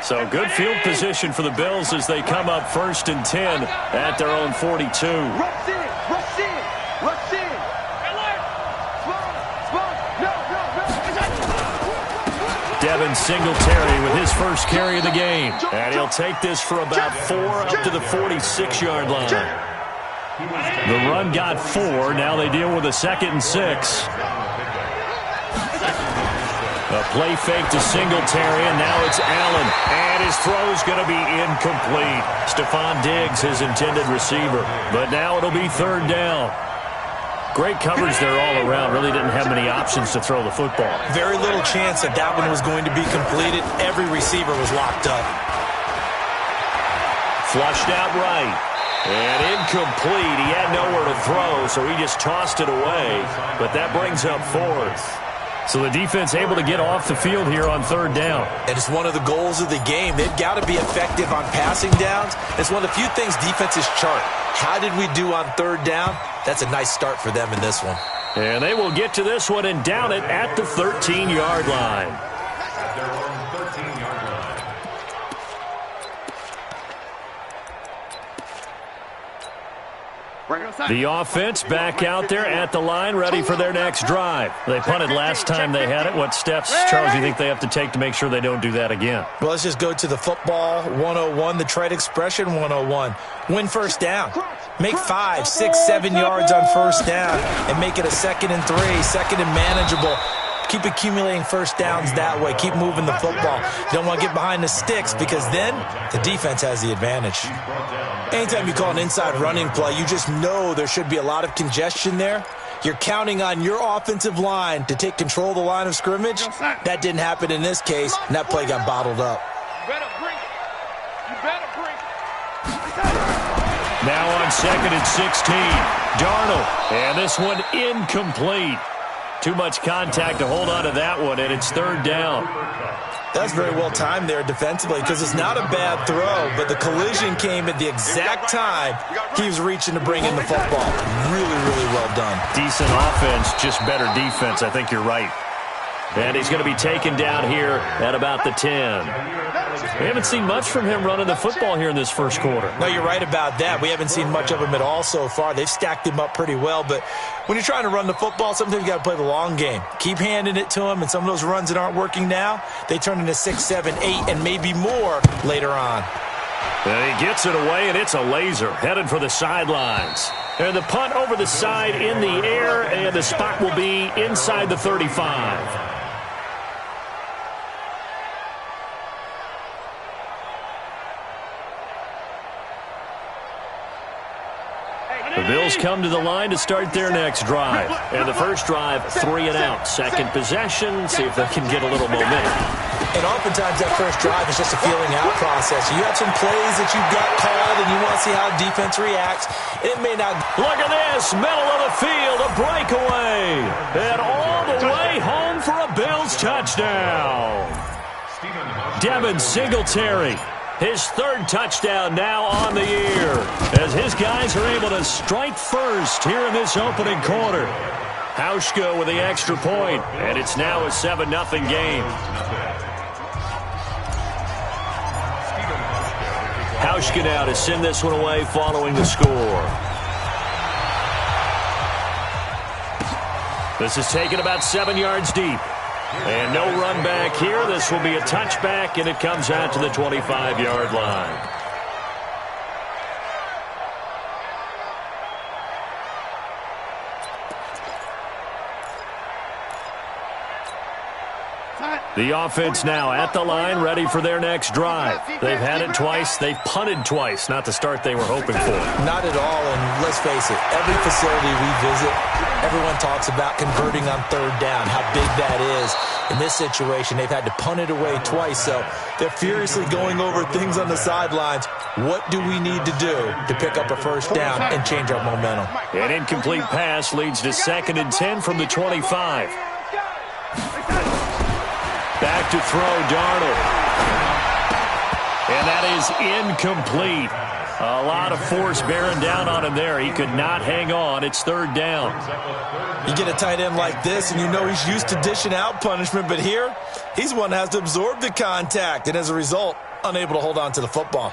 So good field position for the Bills as they come up 1st and 10 at their own 42. Rush in, rush in, rush in. Devin Singletary with his first carry of the game. And he'll take this for about 4 up to the 46-yard line. The run got 4. Now they deal with a 2nd and 6. A play fake to Singletary, and now it's Allen. And his throw's going to be incomplete. Stephon Diggs, his intended receiver. But now it'll be 3rd down. Great coverage there all around. Really didn't have many options to throw the football. Very little chance that that one was going to be completed. Every receiver was locked up. Flushed out right. And incomplete. He had nowhere to throw, so he just tossed it away. But that brings up 4th. So the defense able to get off the field here on 3rd down. And it's one of the goals of the game. They've got to be effective on passing downs. It's one of the few things defenses chart. How did we do on 3rd down? That's a nice start for them in this one. And they will get to this one and down it at the 13-yard line. The offense back out there at the line, ready for their next drive. They punted last time they had it. What steps, Charles, do you think they have to take to make sure they don't do that again? Well, let's just go to the football 101, the trade expression 101. Win 1st down. Make 5, 6, 7 yards on 1st down and make it a 2nd and 3, 2nd and manageable. Keep accumulating 1st downs that way. Keep moving the football. You don't want to get behind the sticks because then the defense has the advantage. Anytime you call an inside running play, you just know there should be a lot of congestion there. You're counting on your offensive line to take control of the line of scrimmage. That didn't happen in this case, and that play got bottled up. Now on 2nd and 16, Darnold. And this one incomplete. Too much contact to hold on to that one, and it's 3rd down. That's very well timed there defensively because it's not a bad throw, but the collision came at the exact time he was reaching to bring in the football. Really, really well done. Decent offense, just better defense. I think you're right. And he's going to be taken down here at about the 10. We haven't seen much from him running the football here in this 1st quarter. No, you're right about that. We haven't seen much of him at all so far. They've stacked him up pretty well, but when you're trying to run the football, sometimes you got to play the long game. Keep handing it to him, and some of those runs that aren't working now, they turn into 6, 7, 8, and maybe more later on. And he gets it away, and it's a laser headed for the sidelines. And the punt over the side in the air, and the spot will be inside the 35. The Bills come to the line to start their next drive. And the first drive, 3 and out. 2nd possession, see if they can get a little momentum. And oftentimes that first drive is just a feeling out process. You have some plays that you've got called, and you want to see how defense reacts. It may not. Look at this, middle of the field, a breakaway. And all the way home for a Bills touchdown. Devin Singletary. His 3rd touchdown now on the year as his guys are able to strike first here in this opening quarter. Hauschka with the extra point, and it's now a 7-0 game. Hauschka now to send this one away following the score. This is taken about 7 yards deep. And no run back here. This will be a touchback, and it comes out to the 25-yard line. The offense now at the line, ready for their next drive. They've had it twice. They've punted twice. Not the start they were hoping for. Not at all, and let's face it, every facility we visit, everyone talks about converting on 3rd down, how big that is. In this situation, they've had to punt it away twice, so they're furiously going over things on the sidelines. What do we need to do to pick up a 1st down and change our momentum? An incomplete pass leads to 2nd and 10 from the 25. Back to throw, Darnold. And that is incomplete. A lot of force bearing down on him there. He could not hang on. It's third down. You get a tight end like this, and you know he's used to dishing out punishment, but here, he's one that has to absorb the contact, and as a result, unable to hold on to the football.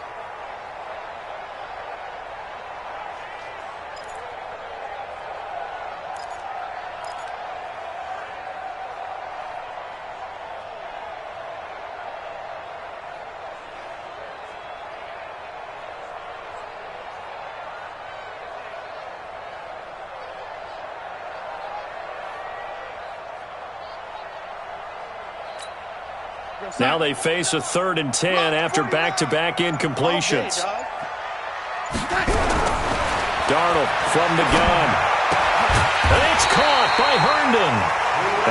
Now they face a 3rd and 10 after back-to-back incompletions. Darnold from the gun. And it's caught by Herndon.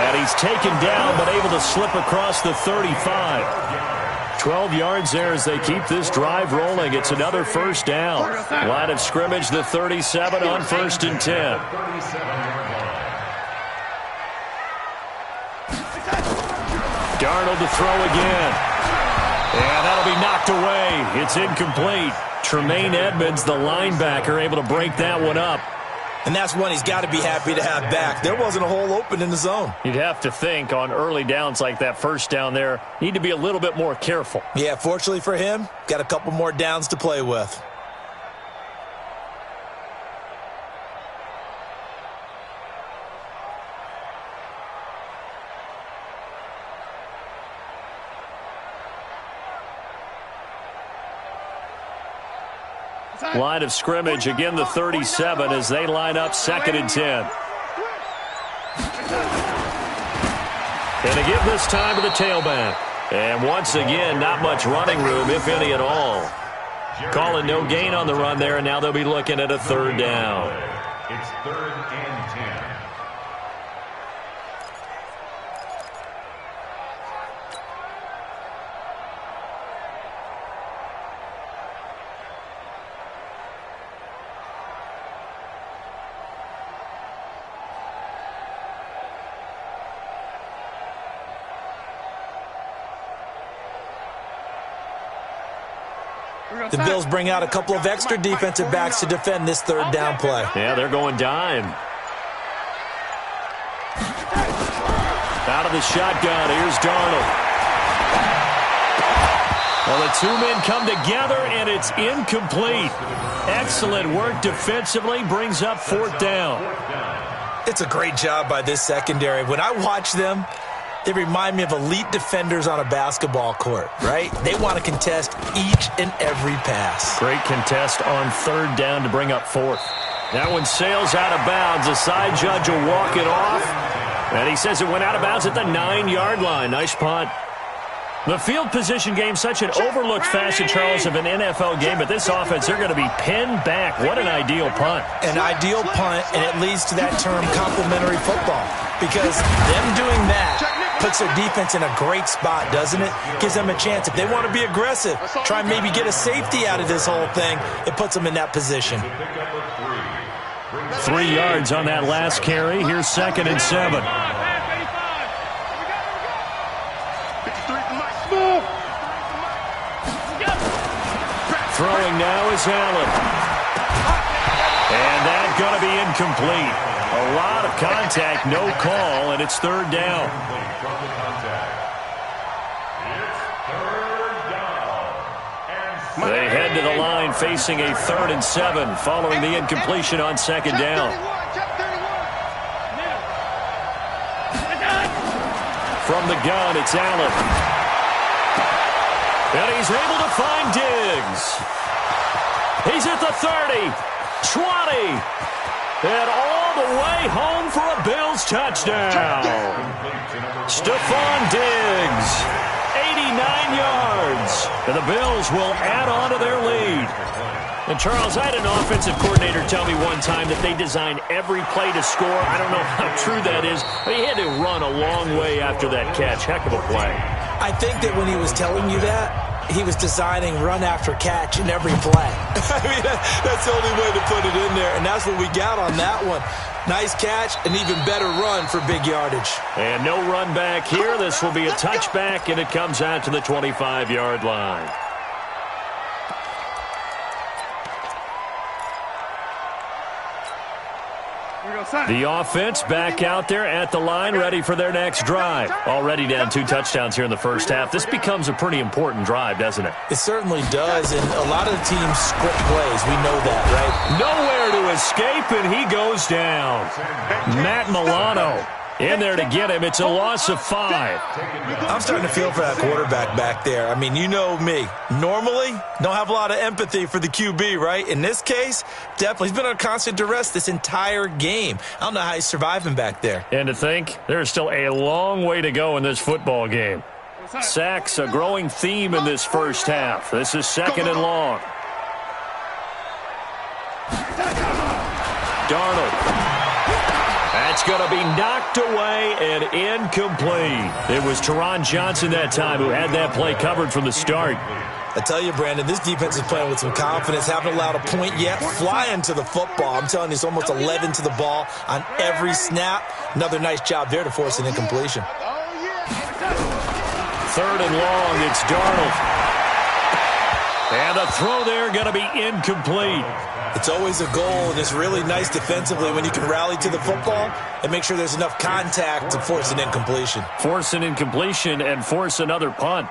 And he's taken down but able to slip across the 35. 12 yards there as they keep this drive rolling. It's another first down. Line of scrimmage, the 37 on 1st and 10. Darnold to throw again. And that'll be knocked away. It's incomplete. Tremaine Edmonds, the linebacker, able to break that one up. And that's one he's got to be happy to have back. There wasn't a hole open in the zone. You'd have to think on early downs like that first down there, need to be a little bit more careful. Yeah, fortunately for him, got a couple more downs to play with. Line of scrimmage, again the 37 as they line up 2nd and 10. And to give this time to the tailback. And once again, not much running room, if any at all. Calling no gain on the run there, and now they'll be looking at a 3rd down. It's 3rd and 10. The Bills bring out a couple of extra defensive backs to defend this 3rd down play. Yeah, they're going dime. Out of the shotgun, here's Darnold. Well, the two men come together, and it's incomplete. Excellent work defensively, brings up 4th down. It's a great job by this secondary. When I watch them, they remind me of elite defenders on a basketball court, right? They want to contest each and every pass. Great contest on 3rd down to bring up 4th. That one sails out of bounds. The side judge will walk it off. And he says it went out of bounds at the 9-yard line. Nice punt. The field position game, such an overlooked facet, Charles, of an NFL game, but this offense, they're going to be pinned back. What an ideal punt. An ideal punt, and it leads to that term complementary football, because them doing that puts their defense in a great spot, doesn't it? Gives them a chance. If they want to be aggressive, try and maybe get a safety out of this whole thing, it puts them in that position. 3 yards on that last carry. Here's 2nd and 7. Throwing now is Allen. And that's going to be incomplete. A lot of contact, no call, and it's 3rd down. They head to the line facing a 3rd and 7 following the incompletion on 2nd down. From the gun, it's Allen. And he's able to find Diggs. He's at the 30, 20, and all the way home for a Bills touchdown. Stephon Diggs, 89 yards. And the Bills will add on to their lead. And, Charles, I had an offensive coordinator tell me one time that they design every play to score. I don't know how true that is, but he had to run a long way after that catch. Heck of a play. I think that when he was telling you that, he was designing run after catch in every play. I mean, that's the only way to put it in there, and that's what we got on that one. Nice catch, an even better run for big yardage. And no run back here. This will be a touchback, and it comes out to the 25-yard line. The offense back out there at the line, ready for their next drive. Already down 2 touchdowns here in the first half. This becomes a pretty important drive, doesn't it? It certainly does, and a lot of the teams script plays. We know that, right? Nowhere to escape, and he goes down. Matt Milano in there to get him. It's a loss of 5. I'm starting to feel for that quarterback back there. I mean, you know me. Normally, don't have a lot of empathy for the QB, right? In this case, definitely. He's been under constant duress this entire game. I don't know how he's surviving back there. And to think, there's still a long way to go in this football game. Sacks, a growing theme in this first half. This is 2nd and long. Darnold. That's going to be knocked away and incomplete. It was Teron Johnson that time who had that play covered from the start. I tell you, Brandon, this defense is playing with some confidence. Haven't allowed a point yet. Flying to the football. I'm telling you, it's almost 11 to the ball on every snap. Another nice job there to force an incompletion. 3rd and long, it's Darnold. And the throw there going to be incomplete. It's always a goal, and it's really nice defensively when you can rally to the football and make sure there's enough contact to force an incompletion. Force an incompletion and force another punt.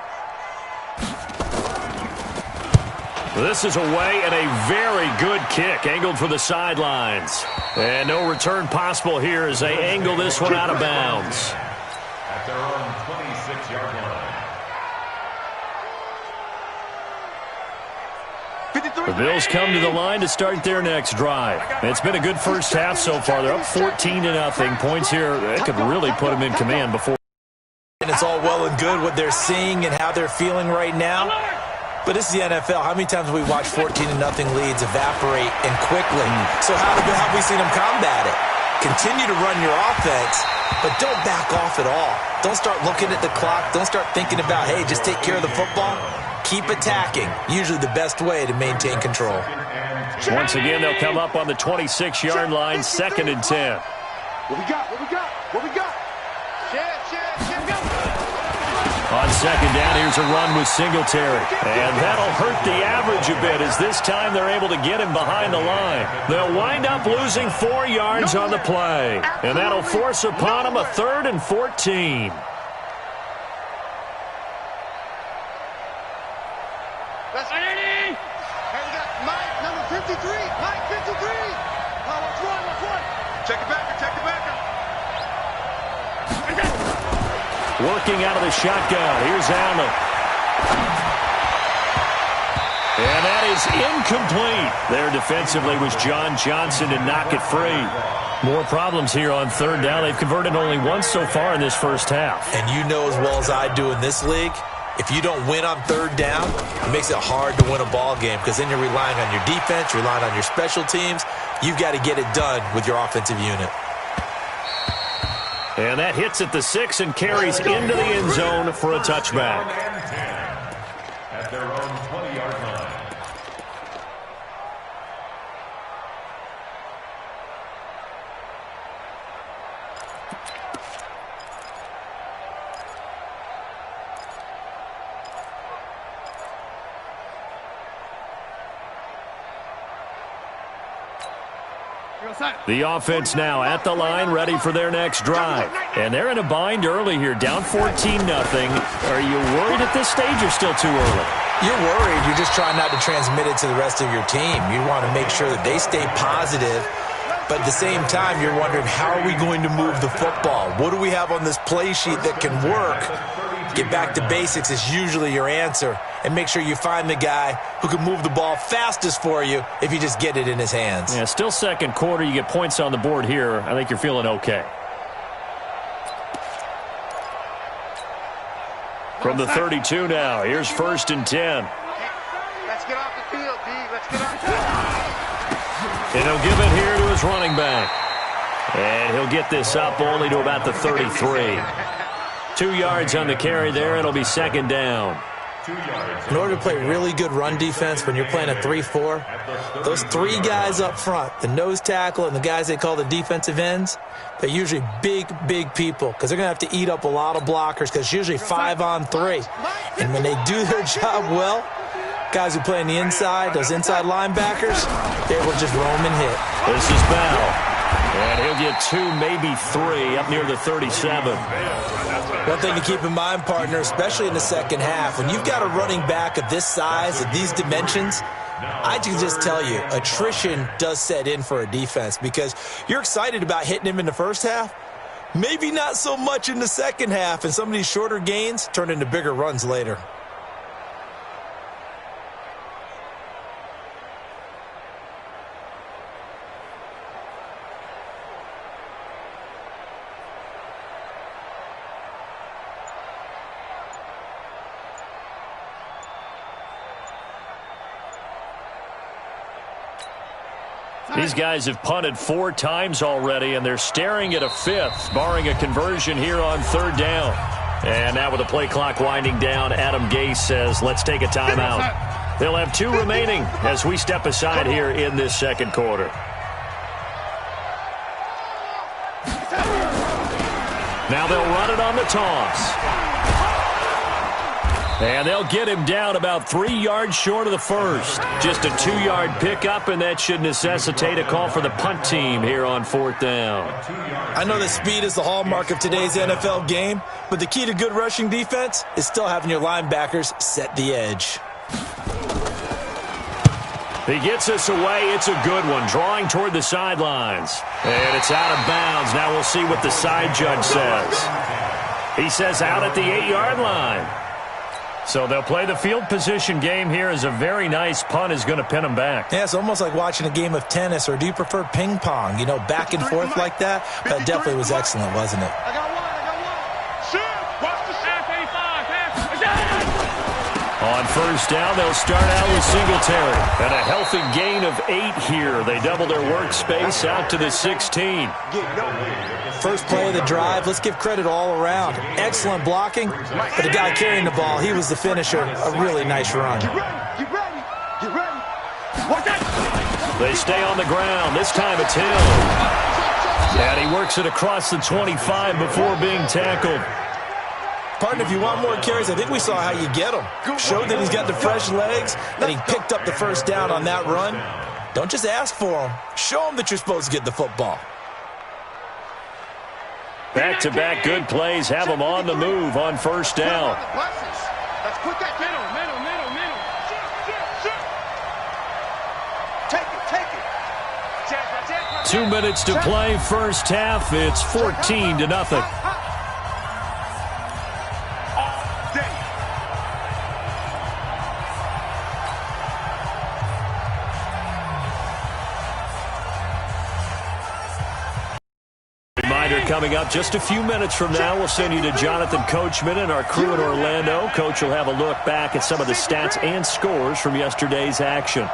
This is away and a very good kick, angled for the sidelines. And no return possible here as they angle this one out of bounds. At their own 26-yard line. The Bills come to the line to start their next drive. It's been a good first half so far. They're up 14-0. Points here that could really put them in command before. And it's all well and good what they're seeing and how they're feeling right now. But this is the NFL. How many times have we watched 14-0 leads evaporate and quickly? So how have we seen them combat it? Continue to run your offense, but don't back off at all. Don't start looking at the clock. Don't start thinking about, hey, just take care of the football. Keep attacking. Usually the best way to maintain control. Once again, they'll come up on the 26-yard line, 2nd and 10. What we got? What we got? What we got? Share, go. On 2nd down, here's a run with Singletary. And that'll hurt the average a bit as this time they're able to get him behind the line. They'll wind up losing 4 yards on the play. And that'll force upon him a 3rd and 14. That's Eddie. Hey, you got Mike, number 53. Mike, 53. Oh, what's one? Check it back. Working out of the shotgun. Here's Allen. And that is incomplete. There defensively was John Johnson to knock it free. More problems here on 3rd down. They've converted only once so far in this first half. And you know as well as I do in this league, if you don't win on 3rd down, it makes it hard to win a ball game because then you're relying on your defense, you're relying on your special teams. You've got to get it done with your offensive unit. And that hits at the 6 and carries into the end zone for a touchback. At their own 20-yard line. The offense now at the line, ready for their next drive. And they're in a bind early here, down 14-0. Are you worried at this stage or still too early? You're worried. You're just trying not to transmit it to the rest of your team. You want to make sure that they stay positive. But at the same time, you're wondering, how are we going to move the football? What do we have on this play sheet that can work? Get back to basics is usually your answer. And make sure you find the guy who can move the ball fastest for you if you just get it in his hands. Yeah, still second quarter. You get points on the board here. I think you're feeling okay. From the 32 now, here's 1st and 10. Let's get off the field, D. Let's get off the field. And he'll give it here to his running back. And he'll get this up only to about the 33. 2 yards on the carry there. It'll be 2nd down. In order to play really good run defense when you're playing a 3-4, those 3 guys up front, the nose tackle and the guys they call the defensive ends, they're usually big people because they're going to have to eat up a lot of blockers because it's usually 5-on-3. And when they do their job well, guys who play on the inside, those inside linebackers, they will just roam and hit. This is Bell. And he'll get 2, maybe 3, up near the 37. One thing to keep in mind, partner, especially in the second half, when you've got a running back of this size, of these dimensions, I can just tell you, attrition does set in for a defense because you're excited about hitting him in the first half, maybe not so much in the second half, and some of these shorter gains turn into bigger runs later. These guys have punted 4 times already, and they're staring at a 5th, barring a conversion here on 3rd down. And now with the play clock winding down, Adam Gase says, let's take a timeout. They'll have 2 remaining as we step aside here in this second quarter. Now they'll run it on the toss. And they'll get him down about 3 yards short of the first. Just a 2-yard pickup, and that should necessitate a call for the punt team here on 4th down. I know that speed is the hallmark of today's NFL game, but the key to good rushing defense is still having your linebackers set the edge. He gets us away. It's a good one, drawing toward the sidelines. And it's out of bounds. Now we'll see what the side judge says. He says out at the 8-yard line. So they'll play the field position game here as a very nice punt is going to pin them back. Yeah, it's almost like watching a game of tennis, or do you prefer ping pong? You know, back and forth like that? That definitely was excellent, wasn't it? I got one. Shoot! Watch the shot. 85. On 1st down, they'll start out with Singletary. And a healthy gain of 8 here. They double their workspace out to the 16. First play of the drive, let's give credit all around. Excellent blocking, but the guy carrying the ball, he was the finisher. A really nice run. Get ready. Get ready. Get ready. Watch that. They stay on the ground. This time it's Hill. And he works it across the 25 before being tackled. Partner, if you want more carries, I think we saw how you get them. Showed that he's got the fresh legs, and he picked up the first down on that run. Don't just ask for them. Show them that you're supposed to get the football. Back-to-back good plays have them on the move on 1st down. Let's put that middle. Take it. 2 minutes to play, first half. It's 14-0. Coming up just a few minutes from now, we'll send you to Jonathan Coachman and our crew in Orlando. Coach will have a look back at some of the stats and scores from yesterday's action. On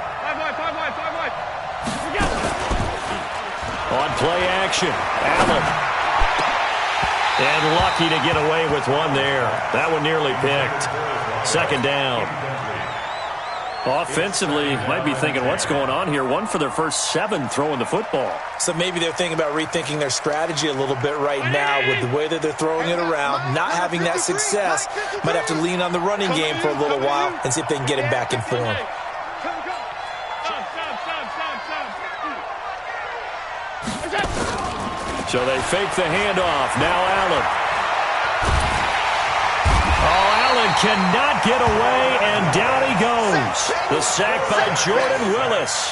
play action, Allen. And lucky to get away with one there. That one nearly picked. 2nd down. Offensively, might be thinking, what's going on here? 1 for their first 7 throwing the football. So maybe they're thinking about rethinking their strategy a little bit right now with the way that they're throwing it around. Not having that success, might have to lean on the running game for a little while and see if they can get him back in form. So they fake the handoff. Now Allen. Allen cannot get away, and down he goes. The sack by Jordan Willis.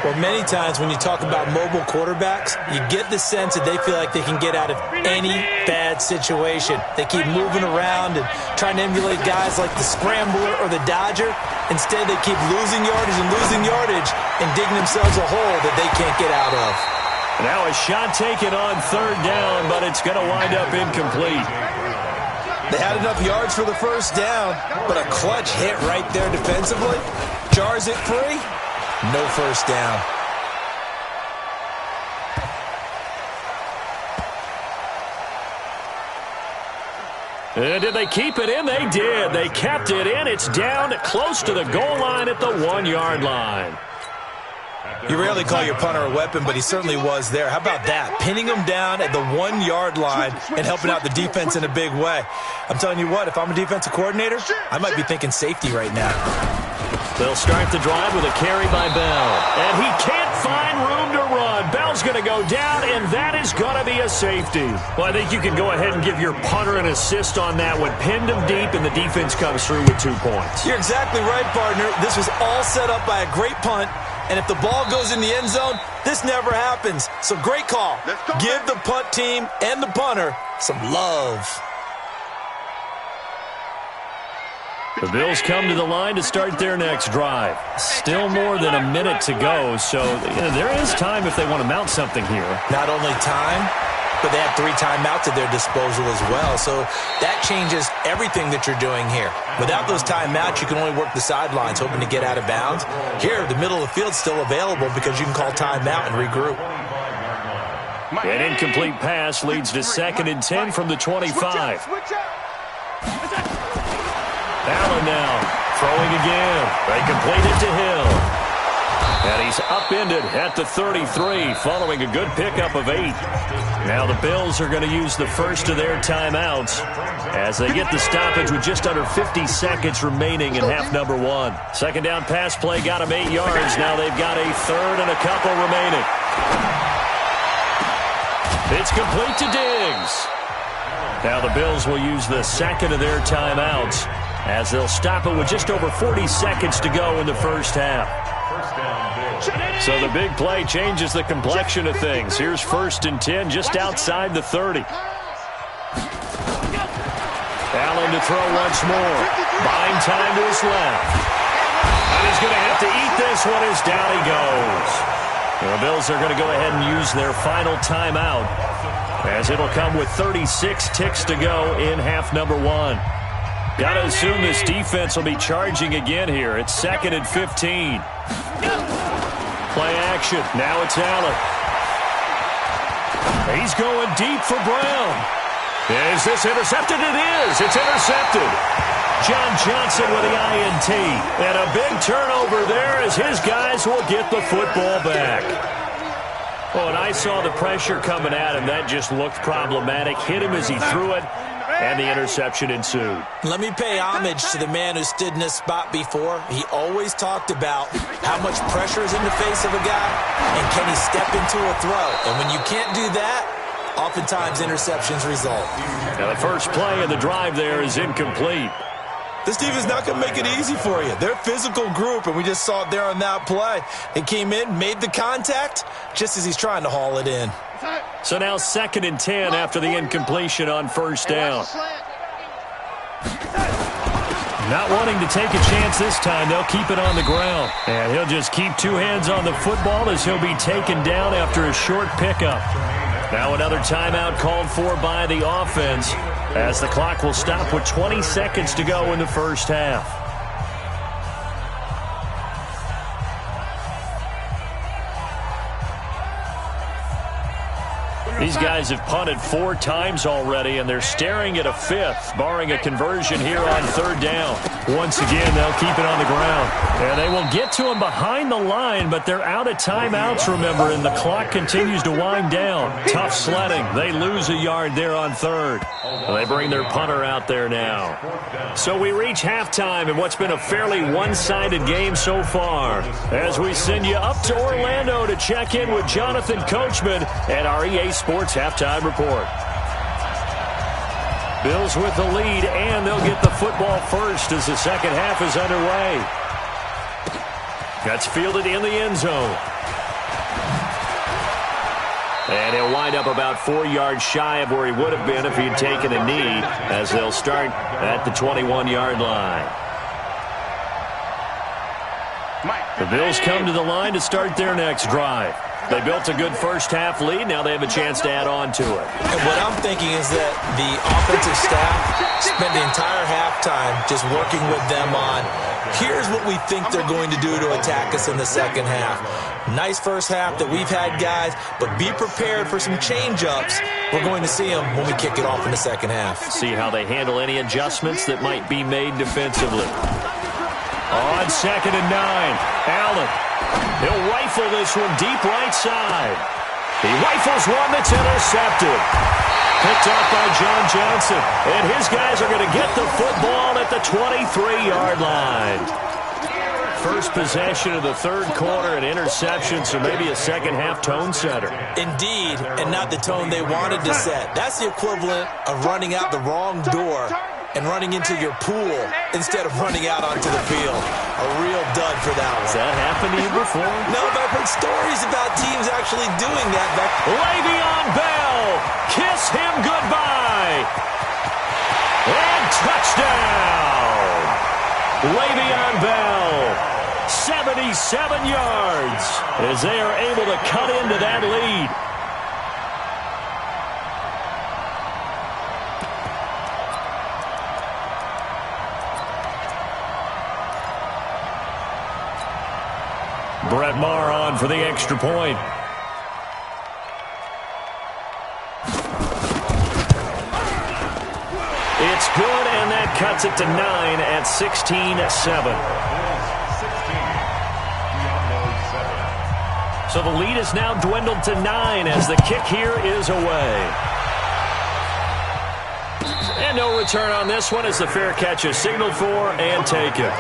Well, many times when you talk about mobile quarterbacks, you get the sense that they feel like they can get out of any bad situation. They keep moving around and trying to emulate guys like the Scrambler or the Dodger. Instead, they keep losing yardage and digging themselves a hole that they can't get out of. Now a shot taken on 3rd down, but it's going to wind up incomplete. They had enough yards for the first down, but a clutch hit right there defensively. Jars it free. No first down. And did they keep it in? They did. They kept it in. It's down close to the goal line at the 1-yard line. You rarely call your punter a weapon, but he certainly was there. How about that? Pinning him down at the 1-yard line and helping out the defense in a big way. I'm telling you what, if I'm a defensive coordinator, I might be thinking safety right now. They'll start the drive with a carry by Bell. And he can't find room to run. Bell's going going to go down, and that is going to be a safety. Well, I think you can go ahead and give your punter an assist on that one. Pinned him deep, and the defense comes through with 2 points. You're exactly right, partner. This was all set up by a great punt, and if the ball goes in the end zone, this never happens. So great call. Give the punt team and the punter some love. The Bills come to the line to start their next drive. Still more than a minute to go, so there is time if they want to mount something here. Not only time, but they have 3 timeouts at their disposal as well, so that changes everything that you're doing here. Without those timeouts, you can only work the sidelines, hoping to get out of bounds. Here, the middle of the field's still available because you can call timeout and regroup. An incomplete pass leads to 2nd and 10 from the 25. Allen now throwing again. They complete it to Hill. And he's upended at the 33 following a good pickup of 8. Now the Bills are going to use the first of their timeouts as they get the stoppage with just under 50 seconds remaining in half number 1. Second down pass play got them 8 yards. Now they've got a third and a couple remaining. It's complete to Diggs. Now the Bills will use the second of their timeouts as they'll stop it with just over 40 seconds to go in the first half. So the big play changes the complexion of things. Here's 1st and 10 just outside the 30. Allen to throw once more. Buying time to his left. And he's going to have to eat this one as down he goes. The Bills are going to go ahead and use their final timeout as it'll come with 36 ticks to go in half number 1. Got to assume this defense will be charging again here. It's 2nd and 15. Play action. Now it's Allen. He's going deep for Brown. Is this intercepted? It is. It's intercepted. John Johnson with the INT. And a big turnover there as his guys will get the football back. Oh, and I saw the pressure coming at him. That just looked problematic. Hit him as he threw it. And the interception ensued. Let me pay homage to the man who stood in this spot before. He always talked about how much pressure is in the face of a guy and can he step into a throw. And when you can't do that, oftentimes interceptions result. Now the first play of the drive there is incomplete. This team is not going to make it easy for you. They're a physical group, and we just saw it there on that play. They came in, made the contact, just as he's trying to haul it in. So now 2nd and 10 after the incompletion on first down. Not wanting to take a chance this time, they'll keep it on the ground. And he'll just keep 2 hands on the football as he'll be taken down after a short pickup. Now another timeout called for by the offense as the clock will stop with 20 seconds to go in the first half. These guys have punted 4 times already, and they're staring at a 5th, barring a conversion here on 3rd down. Once again, they'll keep it on the ground. And they will get to him behind the line, but they're out of timeouts, remember, and the clock continues to wind down. Tough sledding. They lose a yard there on 3rd. Well, they bring their punter out there now. So we reach halftime in what's been a fairly one-sided game so far, as we send you up to Orlando to check in with Jonathan Coachman and our EA Sports Halftime Report. Bills with the lead, and they'll get the football first as the second half is underway. That's fielded in the end zone. And he'll wind up about 4 yards shy of where he would have been if he'd taken a knee, as they'll start at the 21-yard line. The Bills come to the line to start their next drive. They built a good first half lead. Now they have a chance to add on to it. And what I'm thinking is that the offensive staff spent the entire halftime just working with them on, here's what we think they're going to do to attack us in the second half. Nice first half that we've had, guys, but be prepared for some change-ups. We're going to see them when we kick it off in the second half. See how they handle any adjustments that might be made defensively. On 2nd and 9, Allen. He'll rifle this one deep right side. He rifles one that's intercepted. Picked up by John Johnson. And his guys are going to get the football at the 23-yard line. first possession of the third quarter, an interception, so maybe a second-half tone setter. Indeed, and not the tone they wanted to set. That's the equivalent of running out the wrong door and running into your pool instead of running out onto the field. A real dud for that one. Has that happened to you before? No, but I've heard stories about teams actually doing that. Le'Veon Bell, kiss him goodbye. And touchdown. Le'Veon Bell, 77 yards as they are able to cut into that lead. Brett Maher on for the extra point. It's good, and that cuts it to 9 at 16-7. So the lead is now dwindled to 9 as the kick here is away. And no return on this one as the fair catch is signaled for and taken.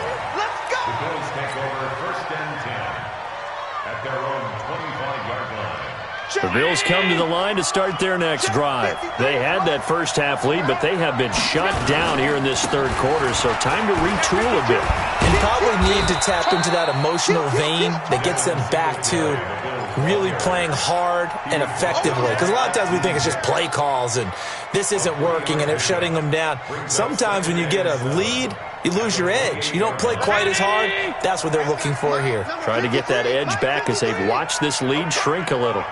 The Bills come to the line to start their next drive. They had that first half lead, but they have been shut down here in this third quarter, so time to retool a bit. And probably need to tap into that emotional vein that gets them back to really playing hard and effectively. Because a lot of times we think it's just play calls and this isn't working and they're shutting them down. Sometimes when you get a lead, you lose your edge. You don't play quite as hard. That's what they're looking for here. Trying to get that edge back as they've watched this lead shrink a little.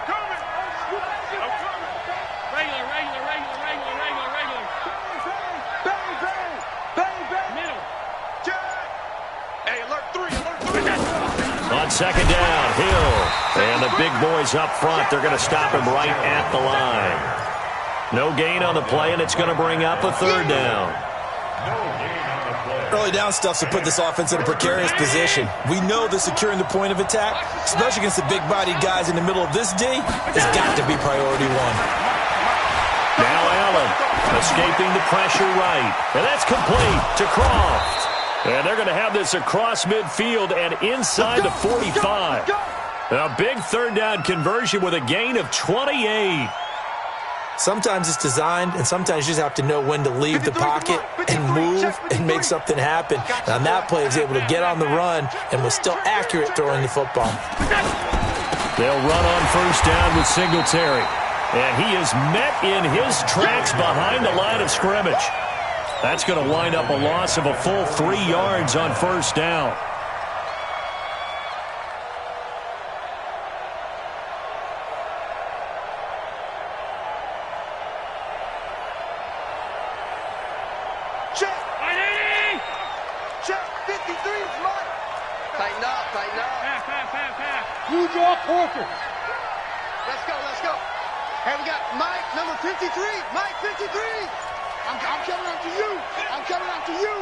On second down, Hill. And the big boys up front, they're going to stop him right at the line. No gain on the play, and it's going to bring up a third down. Early down stuff to put this offense in a precarious position. We know that securing the point of attack, especially against the big-bodied guys in the middle of this D, has got to be priority one. Now Allen escaping the pressure right. And that's complete to Croft. And they're going to have this across midfield and inside the 45. A big third down conversion with a gain of 28. Sometimes it's designed, and sometimes you just have to know when to leave the pocket and move and make something happen. And on that play, he was able to get on the run and was still accurate throwing the football. They'll run on first down with Singletary. And he is met in his tracks behind the line of scrimmage. That's going to wind up a loss of a full 3 yards on first down. Check. Check. 53 is mine. Tighten up, tighten up. Pass. Who's your quarter? Let's go. Hey, we got Mike, number 53. Mike, 53. I'm coming after you. I'm coming after you.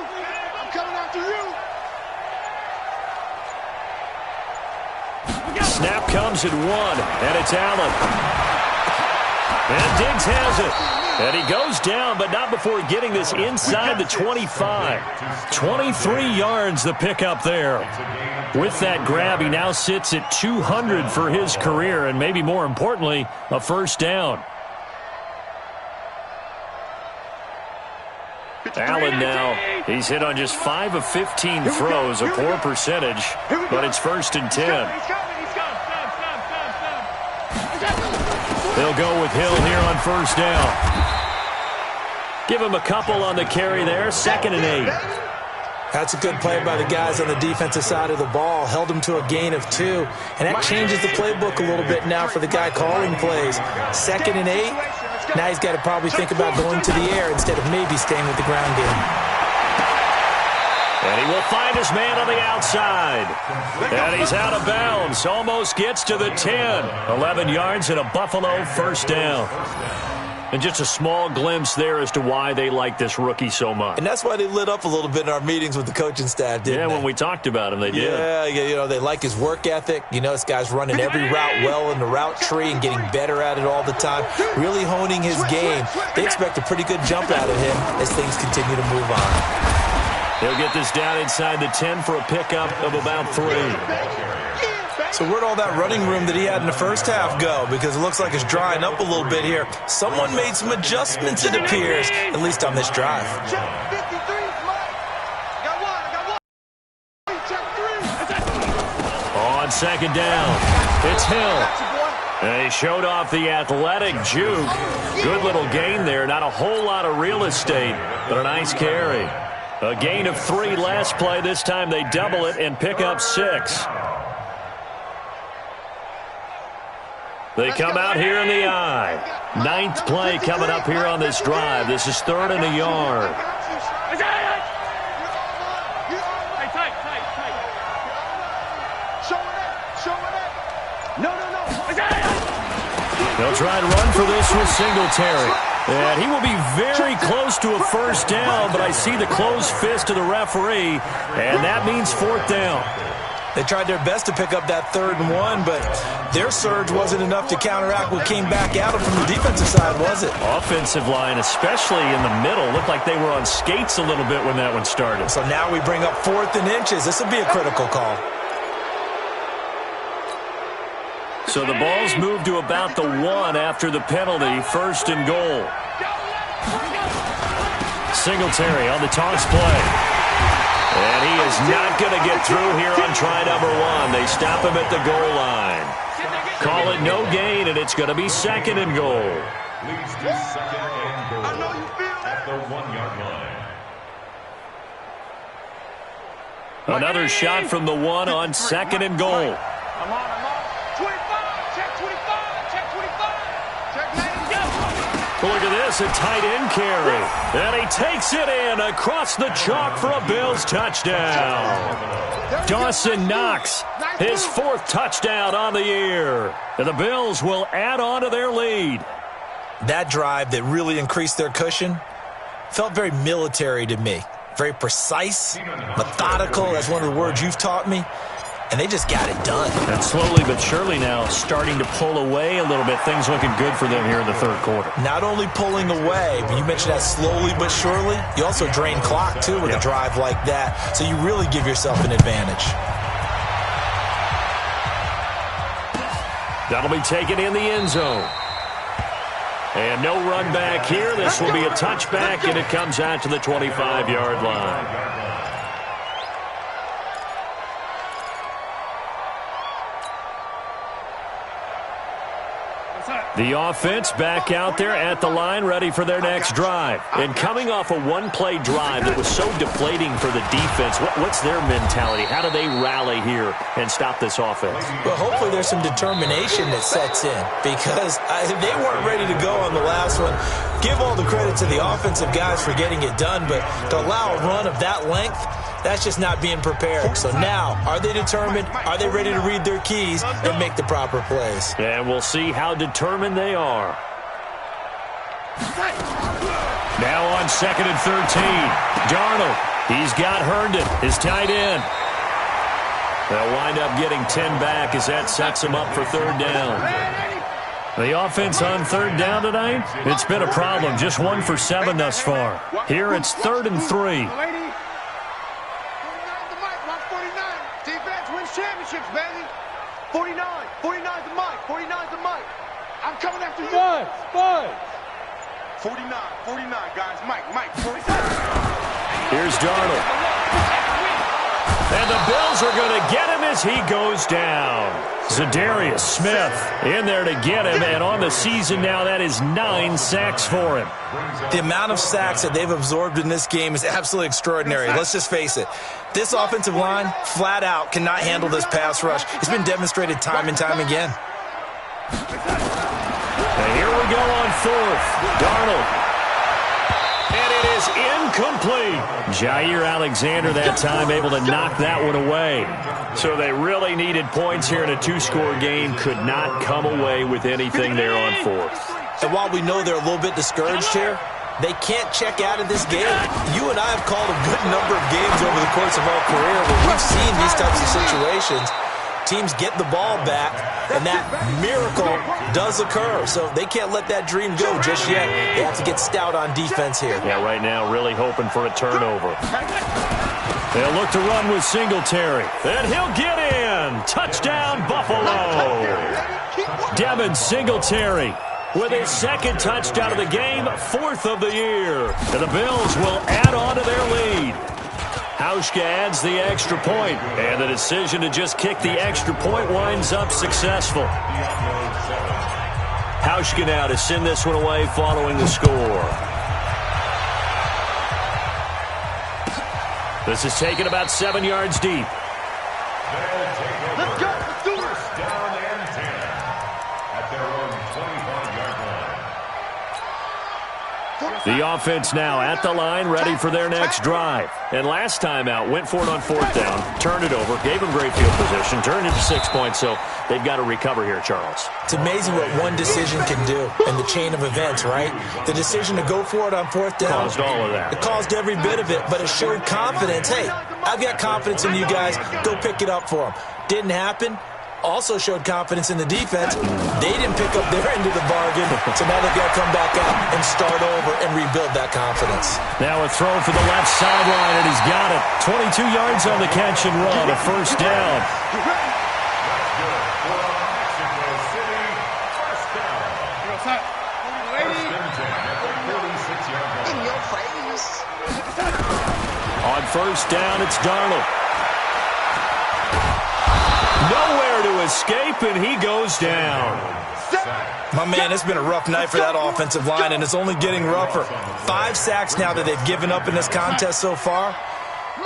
Snap comes at 1, and it's Allen. And Diggs has it. And he goes down, but not before getting this inside the 25. 23 yards the pickup there. With that grab, he now sits at 200 for his career, and maybe more importantly, a first down. Allen now, he's hit on just 5 of 15 throws, a poor percentage, but it's 1st and 10. They'll go with Hill here on first down. Give him a couple on the carry there, 2nd and 8. That's a good play by the guys on the defensive side of the ball. Held him to a gain of 2. And that changes the playbook a little bit now for the guy calling plays. 2nd and 8. Now he's got to probably think about going to the air instead of maybe staying with the ground game. And he will find his man on the outside. And he's out of bounds. Almost gets to the 10. 11 yards and a Buffalo first down. And just a small glimpse there as to why they like this rookie so much. And that's why they lit up a little bit in our meetings with the coaching staff, didn't they? Yeah, when we talked about him, they did. Yeah, you know, they like his work ethic. You know, this guy's running every route well in the route tree and getting better at it all the time, really honing his game. They expect a pretty good jump out of him as things continue to move on. He'll get this down inside the 10 for a pickup of about 3. So where'd all that running room that he had in the first half go? Because it looks like it's drying up a little bit here. Someone made some adjustments, it appears, at least on this drive. On second down, it's Hill. And he showed off the athletic juke. Good little gain there. Not a whole lot of real estate, but a nice carry. A gain of 3 last play. This time they double it and pick up 6. They come out here in the I. 9th play coming up here on this drive. This is 3rd and a yard. They'll try and run for this with Singletary. And he will be very close to a first down, but I see the closed fist of the referee, and that means 4th down. They tried their best to pick up that 3rd and 1, but their surge wasn't enough to counteract what came back at them from the defensive side, was it? Offensive line, especially in the middle, looked like they were on skates a little bit when that one started. So now we bring up 4th and inches. This will be a critical call. So the ball's moved to about the 1 after the penalty, 1st and goal. Singletary on the toss play. And he is not going to get through here on try number 1. They stop him at the goal line. Call it no gain, and it's going to be 2nd and goal. Leads to 2nd and goal at the 1-yard line. Another shot from the 1 on 2nd and goal. Look at this, a tight end carry. And he takes it in across the chalk for a Bills touchdown. Dawson Knox, his 4th touchdown on the year. And the Bills will add on to their lead. That drive that really increased their cushion felt very military to me. Very precise, methodical. That's one of the words you've taught me. And they just got it done. And slowly but surely now starting to pull away a little bit. Things looking good for them here in the 3rd quarter. Not only pulling away, but you mentioned that slowly but surely. You also drain clock, too, with a drive like that. So you really give yourself an advantage. That'll be taken in the end zone. And no run back here. This will be a touchback, and it comes out to the 25-yard line. The offense back out there at the line, ready for their next drive. And coming off a one-play drive that was so deflating for the defense, what's their mentality? How do they rally here and stop this offense? Well, hopefully there's some determination that sets in, because they weren't ready to go on the last one. Give all the credit to the offensive guys for getting it done, but to allow a run of that length, that's just not being prepared. So now, are they determined? Are they ready to read their keys and make the proper plays? And we'll see how determined they are. Now on 2nd and 13. Darnold, he's got Herndon, his tight end. They'll wind up getting 10 back as that sets him up for 3rd down. The offense on 3rd down tonight, it's been a problem. Just 1 for 7 thus far. Here it's 3rd and 3. Championships, baby. 49. 49's the mic. 49's the mic. I'm coming after you. Spud. 49. 49, guys. Mike. 49. Here's Darnold. And the Bills are going to get him as he goes down. Zadarius Smith in there to get him, and on the season now, that is 9 sacks for him. The amount of sacks that they've absorbed in this game is absolutely extraordinary. Let's just face it. This offensive line, flat out, cannot handle this pass rush. It's been demonstrated time and time again. And here we go on 4th. Darnold. And it is incomplete. Jair Alexander that time able to knock that one away. So they really needed points here in a 2-score game. Could not come away with anything there on 4th. And while we know they're a little bit discouraged here, they can't check out of this game. You and I have called a good number of games over the course of our career where we've seen these types of situations. Teams get the ball back, and that miracle does occur. So they can't let that dream go just yet. They have to get stout on defense here. Yeah, right now really hoping for a turnover. They'll look to run with Singletary. And he'll get in. Touchdown, Buffalo. Devin Singletary with his second touchdown of the game, 4th of the year. And the Bills will add on to their lead. Hauschka adds the extra point, and the decision to just kick the extra point winds up successful. Hauschka now to send this one away following the score. This is taken about 7 yards deep. Let's go. Let's do it. First down and 10 at their own 25-yard line. The offense now at the line, ready for their next drive. And last time out, went for it on 4th down, turned it over, gave them great field position, turned it to 6 points, so they've got to recover here, Charles. It's amazing what one decision can do in the chain of events, right? The decision to go for it on 4th down. Caused all of that. It caused every bit of it, but it showed confidence. Hey, I've got confidence in you guys. Go pick it up for them. Didn't happen. Also showed confidence in the defense. They didn't pick up their end of the bargain, so now they've got to come back out and start over and rebuild that confidence. Now a throw for the left sideline, and he's got it. 22 yards on the catch and run, a first down. In your face. On first down, it's Darnold. Nowhere to escape, and he goes down. My man, it's been a rough night for that offensive line, and it's only getting rougher. 5 sacks now that they've given up in this contest so far.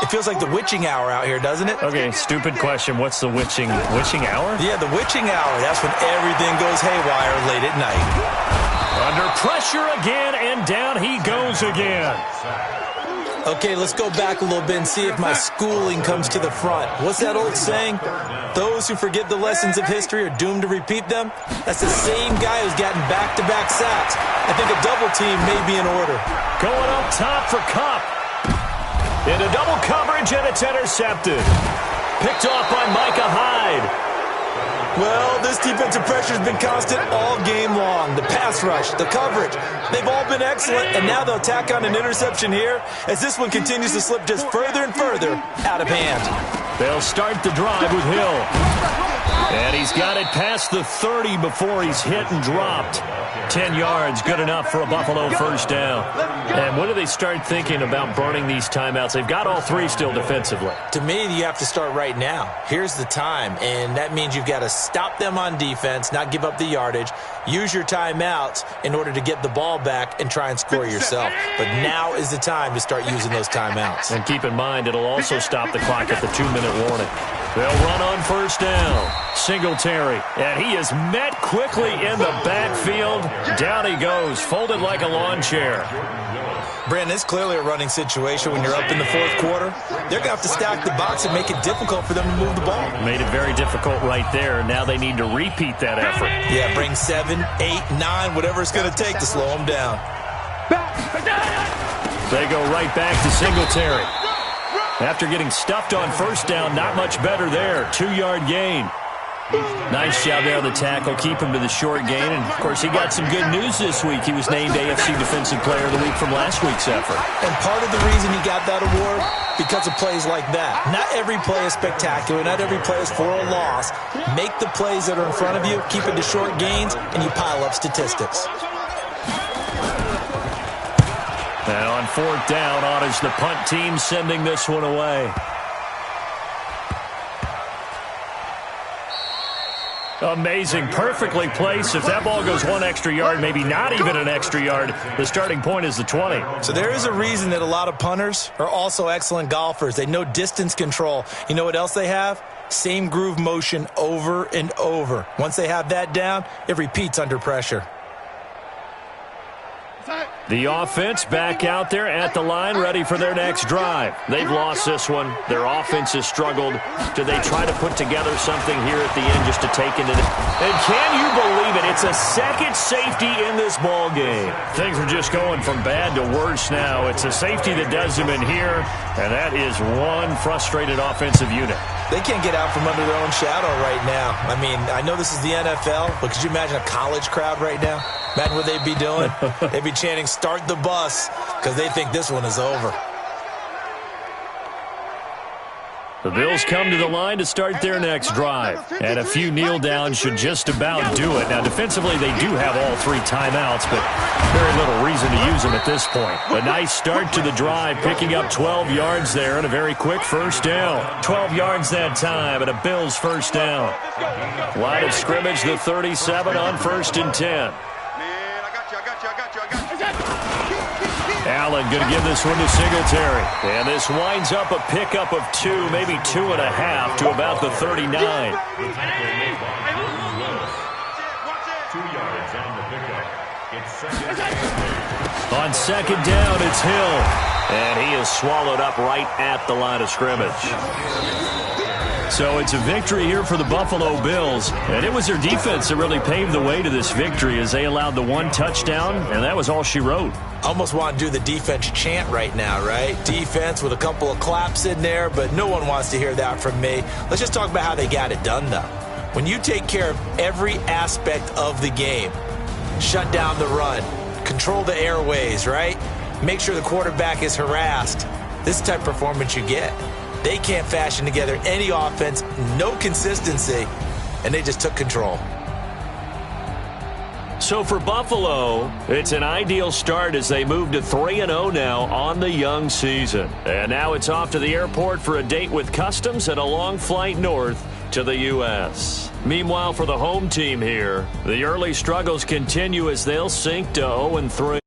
It feels like the witching hour out here, doesn't it? Okay, stupid question. What's the witching hour? Yeah, the witching hour. That's when everything goes haywire late at night. Under pressure again, and down he goes again. Okay, let's go back a little bit and see if my schooling comes to the front. What's that old saying? Those who forget the lessons of history are doomed to repeat them. That's the same guy who's gotten back-to-back sacks. I think a double team may be in order. Going up top for Kupp. Into double coverage, and it's intercepted. Picked off by Micah Hyde. Well, this defensive pressure has been constant all game long. The pass rush, the coverage, they've all been excellent, and now they'll tack on an interception here as this one continues to slip just further and further out of hand. They'll start the drive with Hill. And he's got it past the 30 before he's hit and dropped. 10 yards, good enough for a Buffalo first down. And when do they start thinking about burning these timeouts? They've got all 3 still defensively. To me, you have to start right now. Here's the time, and that means you've got to stop them on defense, not give up the yardage, use your timeouts in order to get the ball back and try and score yourself. But now is the time to start using those timeouts. And keep in mind, it'll also stop the clock at the 2-minute warning. They'll run on first down. Singletary, and he is met quickly in the backfield. Down he goes, folded like a lawn chair. Brandon, it's clearly a running situation when you're up in the 4th quarter. They're going to have to stack the box and make it difficult for them to move the ball. Made it very difficult right there. Now they need to repeat that effort. Yeah, bring 7, 8, 9, whatever it's going to take to slow them down. They go right back to Singletary. After getting stuffed on first down, not much better there. 2-yard gain. Nice job there on the tackle. Keep him to the short gain. And, of course, he got some good news this week. He was named AFC Defensive Player of the Week from last week's effort. And part of the reason he got that award, because of plays like that. Not every play is spectacular. Not every play is for a loss. Make the plays that are in front of you, keep it to short gains, and you pile up statistics. And on 4th down, on is the punt team sending this one away. Amazing, perfectly placed. If that ball goes 1 extra yard, maybe not even an extra yard, the starting point is the 20. So there is a reason that a lot of punters are also excellent golfers. They know distance control. You know what else they have? Same groove motion over and over. Once they have that down, it repeats under pressure. The offense back out there at the line, ready for their next drive. They've lost this one. Their offense has struggled. Do they try to put together something here at the end just to take it? And can you believe it? It's a second safety in this ball game. Things are just going from bad to worse now. It's a safety that does them in here, and that is one frustrated offensive unit. They can't get out from under their own shadow right now. I mean, I know this is the NFL, but could you imagine a college crowd right now? Imagine what they'd be doing. They'd be chanting, "Start the bus," because they think this one is over. The Bills come to the line to start their next drive. And a few kneel downs should just about do it. Now, defensively, they do have all 3 timeouts, but very little reason to use them at this point. A nice start to the drive, picking up 12 yards there and a very quick first down. 12 yards that time and a Bills first down. Line of scrimmage, the 37 on 1st and 10. Allen going to give this one to Singletary. And this winds up a pickup of 2, maybe 2.5 to about the 39. 2 yards on the pickup. It's second. On second down, it's Hill. And he is swallowed up right at the line of scrimmage. So it's a victory here for the Buffalo Bills. And it was their defense that really paved the way to this victory as they allowed the 1 touchdown, and that was all she wrote. Almost want to do the defense chant right now, right? Defense with a couple of claps in there, but no one wants to hear that from me. Let's just talk about how they got it done, though. When you take care of every aspect of the game, shut down the run, control the airways, right? Make sure the quarterback is harassed. This is the type of performance you get. They can't fashion together any offense, no consistency, and they just took control. So for Buffalo, it's an ideal start as they move to 3-0 now on the young season. And now it's off to the airport for a date with Customs and a long flight north to the U.S. Meanwhile, for the home team here, the early struggles continue as they'll sink to 0-3.